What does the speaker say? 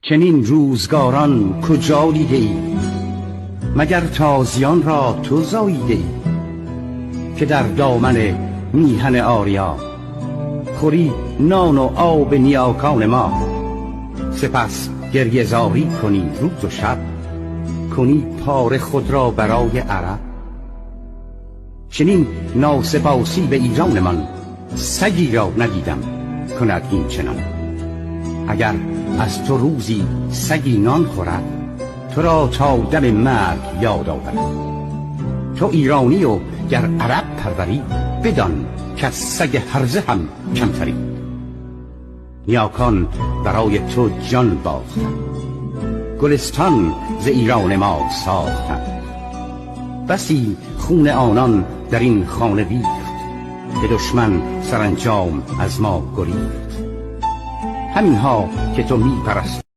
چنین روزگاران کجا دیده ای؟ مگر تازیان را تو زاییده ای؟ که در دامن میهن آریا خوری نان و آب نیاکان ما، سپس گریه زاری کنی روز و شب، کنی پاره خود را برای عرب. چنین ناسپاسی به ایران من، سگی را ندیدم کند این چنان. اگر از تو روزی سگی نان خورد، تو را تا دم مرگ یاد آورد. تو ایرانی و گر عرب پروری، بدان که از سگ هرزه هم کمتری. نیاکان برای تو جان باختند، گلستان ز ایران ما ساختند. بسی خون آنان در این خانه ریخت، که دشمن سرانجام از ما گریخت. همینها که تو می پرستی